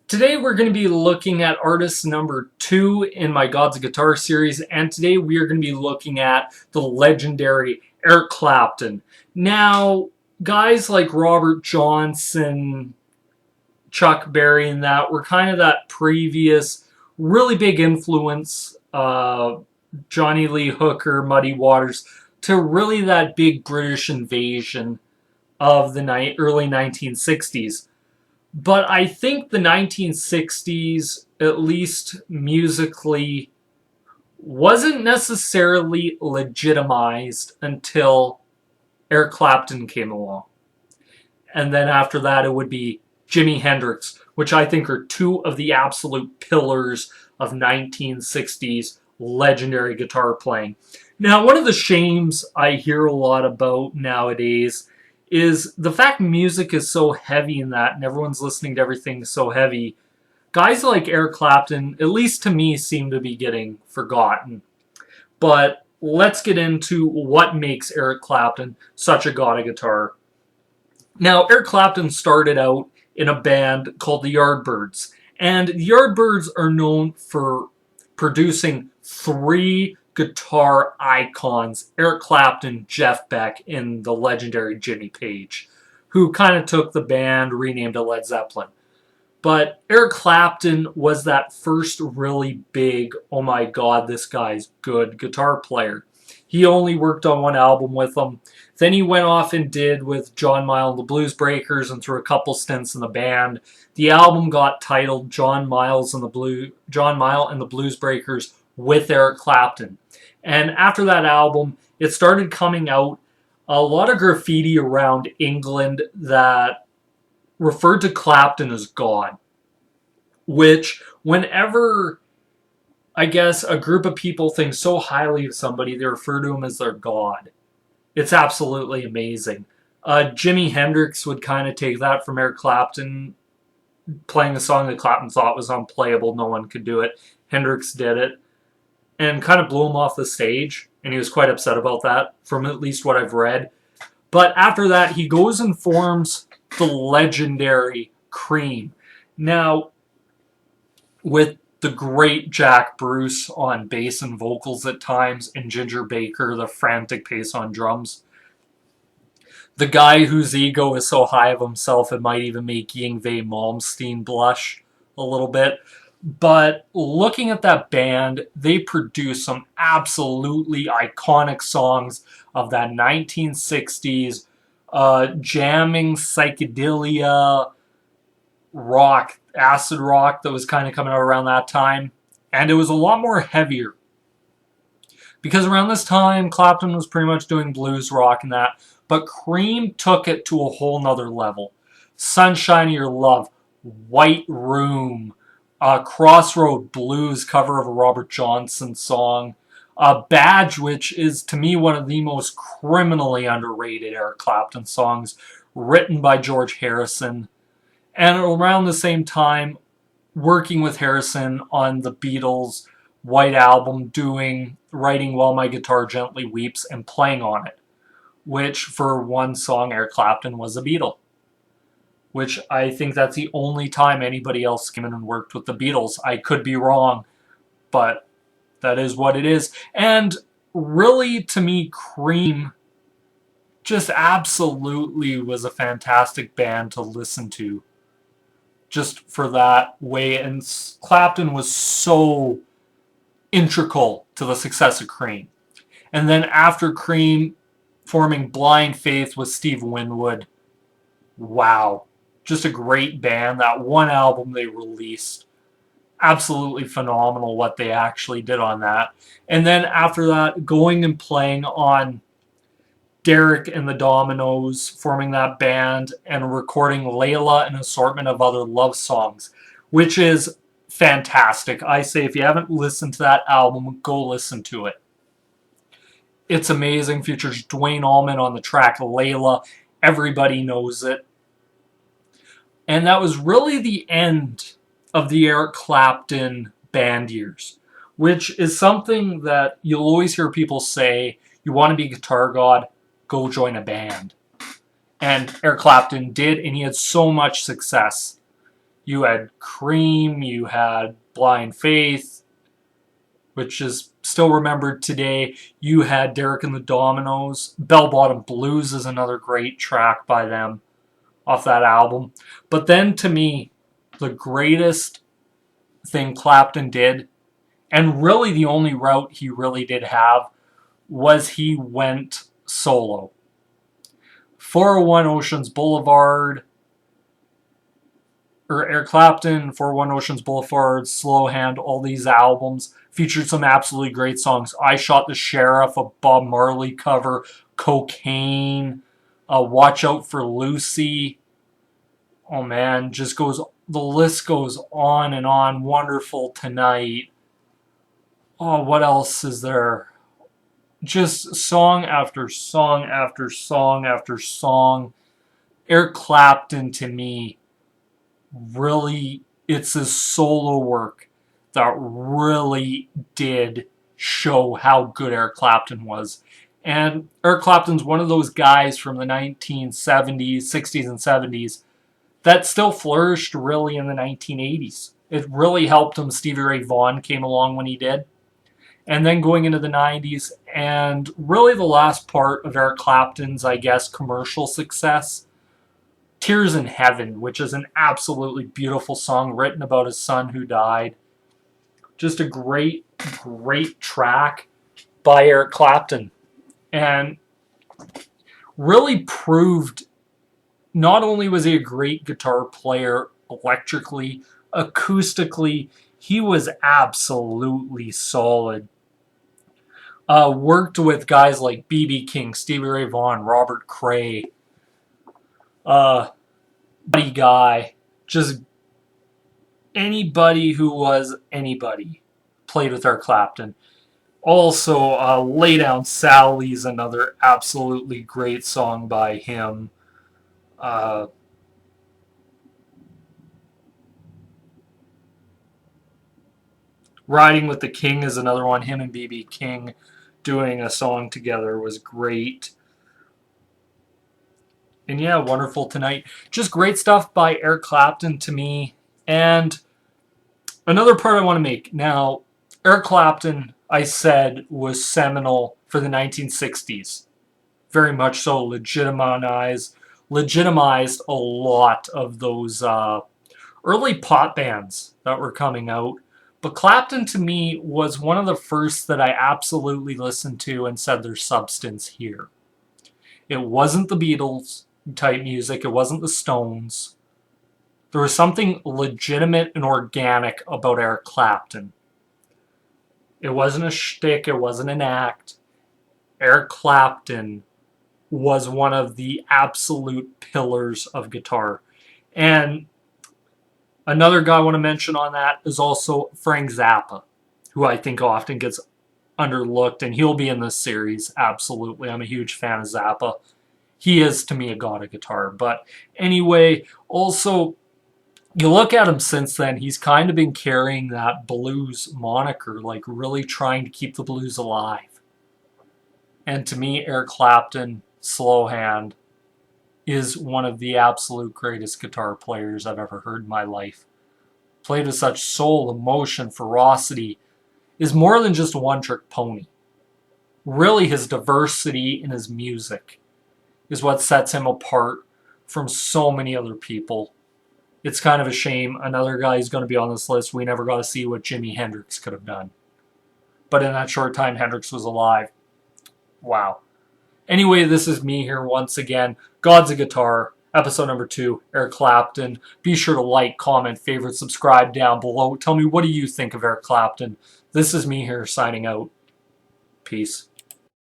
Today we're going to be looking at artist number 2 in my Gods of Guitar series, and today we are going to be looking at the legendary Eric Clapton. Now, guys like Robert Johnson, Chuck Berry, and that were kind of that previous really big influence, Johnny Lee Hooker, Muddy Waters, to really that big British invasion of the early 1960s. But I think the 1960s, at least musically, wasn't necessarily legitimized until Eric Clapton came along. And then after that, it would be Jimi Hendrix, which I think are two of the absolute pillars of 1960s legendary guitar playing. Now, one of the shames I hear a lot about nowadays is the fact music is so heavy in that, and everyone's listening to everything so heavy. Guys like Eric Clapton, at least to me, seem to be getting forgotten. But let's get into what makes Eric Clapton such a god of guitar. Now, Eric Clapton started out in a band called the Yardbirds. And the Yardbirds are known for producing 3 guitar icons, Eric Clapton, Jeff Beck, and the legendary Jimmy Page, who kind of took the band, renamed it Led Zeppelin. But Eric Clapton was that first really big, oh my god, this guy's good guitar player. He only worked on one album with them. Then he went off and did with John Mayall and the Blues Breakers and threw a couple stints in the band. The album got titled John Mayall and the Blues Breakers with Eric Clapton. And after that album, it started coming out a lot of graffiti around England that referred to Clapton as God. Which, whenever, I guess, a group of people think so highly of somebody, they refer to him as their God. It's absolutely amazing. Jimi Hendrix would kind of take that from Eric Clapton, playing a song that Clapton thought was unplayable. No one could do it. Hendrix did it. And kind of blew him off the stage, and he was quite upset about that, from at least what I've read. But after that, he goes and forms the legendary Cream. Now, with the great Jack Bruce on bass and vocals at times, and Ginger Baker, the frantic pace on drums. The guy whose ego is so high of himself it might even make Yngwie Malmsteen blush a little bit. But looking at that band, they produced some absolutely iconic songs of that 1960s jamming psychedelia rock, acid rock that was kind of coming out around that time. And it was a lot more heavier. Because around this time, Clapton was pretty much doing blues rock and that. But Cream took it to a whole nother level. Sunshine of Your Love, White Room, Crossroad Blues cover of a Robert Johnson song. Badge, which is to me one of the most criminally underrated Eric Clapton songs, written by George Harrison. And around the same time, working with Harrison on the Beatles' White Album, writing While My Guitar Gently Weeps and playing on it. Which, for one song, Eric Clapton was a Beatle. Which I think that's the only time anybody else came in and worked with the Beatles. I could be wrong, but that is what it is. And really, to me, Cream just absolutely was a fantastic band to listen to. Just for that way. And Clapton was so integral to the success of Cream. And then after Cream, forming Blind Faith with Steve Winwood. Wow. Just a great band. That one album they released, absolutely phenomenal what they actually did on that. And then after that, going and playing on Derek and the Dominoes, forming that band and recording Layla and an assortment of other love songs, which is fantastic. I say if you haven't listened to that album, go listen to it. It's amazing. Features Duane Allman on the track Layla. Everybody knows it. And that was really the end of the Eric Clapton band years, which is something that you'll always hear people say, you want to be a guitar god, go join a band. And Eric Clapton did, and he had so much success. You had Cream, you had Blind Faith, which is still remembered today. You had Derek and the Dominoes. Bell Bottom Blues is another great track by them off that album. But then to me, the greatest thing Clapton did, and really the only route he really did have, was he went solo. 401 Oceans Boulevard, or Eric Clapton, 401 Oceans Boulevard, Slow Hand, all these albums featured some absolutely great songs. I Shot the Sheriff, a Bob Marley cover, Cocaine, Watch Out for Lucy. Oh man, the list goes on and on. Wonderful Tonight. Oh, what else is there? Just song after song after song after song. Eric Clapton, to me, really, it's his solo work that really did show how good Eric Clapton was. And Eric Clapton's one of those guys from the 1970s, 60s, and 70s that still flourished really in the 1980s. It really helped him. Stevie Ray Vaughan came along when he did. And then going into the 90s, and really the last part of Eric Clapton's, I guess, commercial success, Tears in Heaven, which is an absolutely beautiful song written about his son who died. Just a great, great track by Eric Clapton. And really proved not only was he a great guitar player electrically, acoustically, he was absolutely solid. Worked with guys like B.B. King, Stevie Ray Vaughan, Robert Cray, Buddy Guy, just anybody who was anybody played with Eric Clapton. Also, Lay Down Sally's another absolutely great song by him. Riding with the King is another one. Him and B.B. King doing a song together was great. And yeah, Wonderful Tonight. Just great stuff by Eric Clapton to me. And another part I want to make. Now, Eric Clapton, I said, was seminal for the 1960s. Very much so. Legitimized a lot of those early pop bands that were coming out. But Clapton, to me, was one of the first that I absolutely listened to and said there's substance here. It wasn't the Beatles type music. It wasn't the Stones. There was something legitimate and organic about Eric Clapton. It wasn't a shtick. It wasn't an act. Eric Clapton was one of the absolute pillars of guitar. And another guy I want to mention on that is also Frank Zappa, who I think often gets underlooked, and he'll be in this series, absolutely. I'm a huge fan of Zappa. He is, to me, a god of guitar. But anyway, also, you look at him since then, he's kind of been carrying that blues moniker, like really trying to keep the blues alive. And to me, Eric Clapton, Slow Hand, is one of the absolute greatest guitar players I've ever heard in my life. Played with such soul, emotion, ferocity. Is more than just a one-trick pony. Really, his diversity in his music is what sets him apart from so many other people. It's kind of a shame. Another guy who's going to be on this list, we never got to see what Jimi Hendrix could have done. But in that short time Hendrix was alive, wow. Anyway, this is me here once again. Gods of Guitar, episode number 2, Eric Clapton. Be sure to like, comment, favorite, subscribe down below. Tell me, what do you think of Eric Clapton? This is me here signing out. Peace.